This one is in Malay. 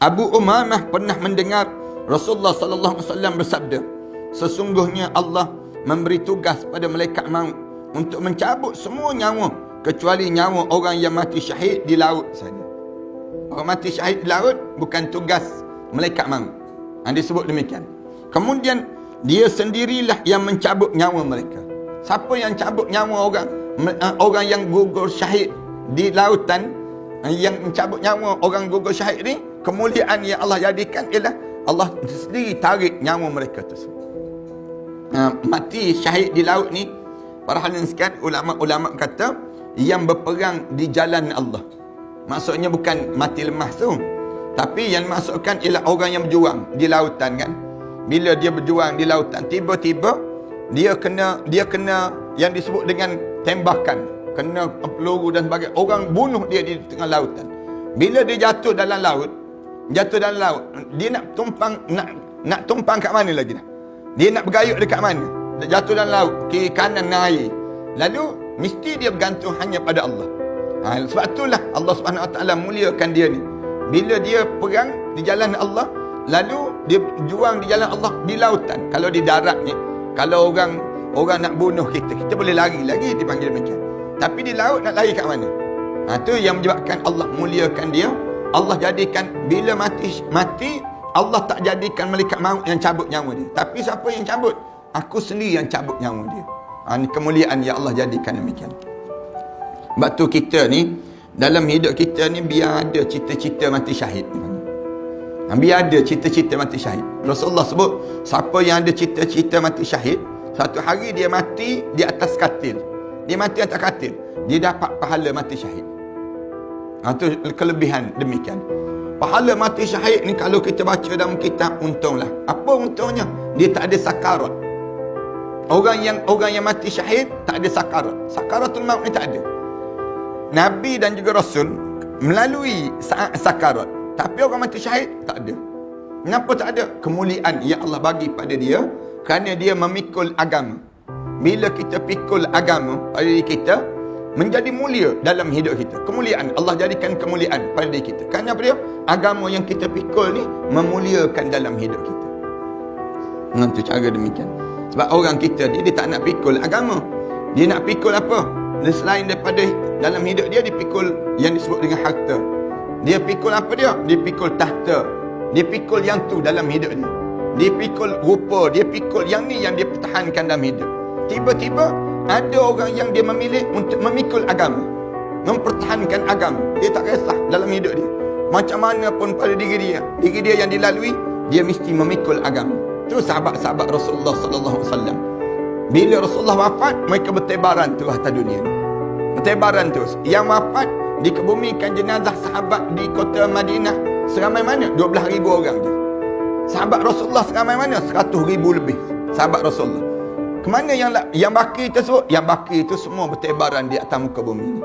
Abu Umamah pernah mendengar Rasulullah sallallahu alaihi wasallam bersabda, sesungguhnya Allah memberi tugas pada malaikat maut untuk mencabut semua nyawa kecuali nyawa orang yang mati syahid di laut saja. Orang mati syahid di laut bukan tugas malaikat maut. Disebut demikian. Kemudian dia sendirilah yang mencabut nyawa mereka. Siapa yang cabut nyawa orang yang gugur syahid di lautan, yang mencabut nyawa orang gugur syahid ni, kemuliaan yang Allah jadikan ialah Allah sendiri tarik nyawa mereka tersebut. Mati syahid di laut ni, para hadirin sekalian, ulama-ulama kata yang berperang di jalan Allah. Maksudnya bukan mati lemas tu, tapi yang dimaksudkan ialah orang yang berjuang di lautan kan. Bila dia berjuang di lautan, tiba-tiba dia kena yang disebut dengan tembakan, kena peluru dan sebagainya. Orang bunuh dia di tengah lautan. Bila dia jatuh dalam laut, dia nak tumpang kat mana lagi dah? Dia nak bergayut dekat mana? Dia jatuh dalam laut, kiri kanan air. Lalu mesti dia bergantung hanya pada Allah. Sebab itulah Allah Subhanahu Wa Taala muliakan dia ni. Bila dia perang di jalan Allah, lalu dia juang di jalan Allah di lautan. Kalau di darat ni, kalau orang nak bunuh kita boleh lari lagi, dipanggil demikian. Tapi di laut nak lari kat mana? Itu yang menyebabkan Allah muliakan dia. Allah jadikan bila mati Allah tak jadikan malaikat maut yang cabut nyawa dia. Tapi siapa yang cabut? Aku sendiri yang cabut nyawa dia. Ini kemuliaan yang Allah jadikan demikian. Sebab tu kita ni, dalam hidup kita ni biar ada cita-cita mati syahid. Biar ada cita-cita mati syahid. Rasulullah sebut, siapa yang ada cita-cita mati syahid, satu hari dia mati di atas katil. Dia mati atas katil, dia dapat pahala mati syahid. Itu kelebihan demikian. Pahala mati syahid ni kalau kita baca dalam kitab, untunglah. Apa untungnya? Dia tak ada sakarat. Orang yang mati syahid tak ada sakarat. Sakaratul maut ni tak ada. Nabi dan juga Rasul melalui saat sakarat. Tapi orang mati syahid tak ada. Kenapa tak ada? Kemuliaan yang Allah bagi pada dia kerana dia memikul agama. Bila kita pikul agama pada diri kita, menjadi mulia dalam hidup kita. Kemuliaan, Allah jadikan kemuliaan pada diri kita. Kerana apa dia? Agama yang kita pikul ni memuliakan dalam hidup kita. Itu cara demikian. Sebab orang kita dia tak nak pikul agama. Dia nak pikul apa? Selain daripada dalam hidup dia pikul yang disebut dengan harta. Dia pikul apa dia? Dia pikul tahta. Dia pikul yang tu dalam hidup dia. Dia pikul rupa. Dia pikul yang ni yang dia pertahankan dalam hidup. Tiba-tiba ada orang yang dia memilih untuk memikul agama, mempertahankan agama. Dia tak kisah dalam hidup dia macam mana pun pada diri dia yang dilalui, dia mesti memikul agama. Itu sahabat-sahabat Rasulullah sallallahu alaihi wasallam. Bila Rasulullah wafat, mereka bertebaran terus atas dunia ni. Bertebaran terus. Yang wafat dikebumikan jenazah sahabat di kota Madinah seramai mana? 12,000 orang je. Sahabat Rasulullah seramai mana? 100,000 lebih sahabat Rasulullah. Kemana yang baki tersebut? Yang baki itu semua bertebaran di atas muka bumi ini.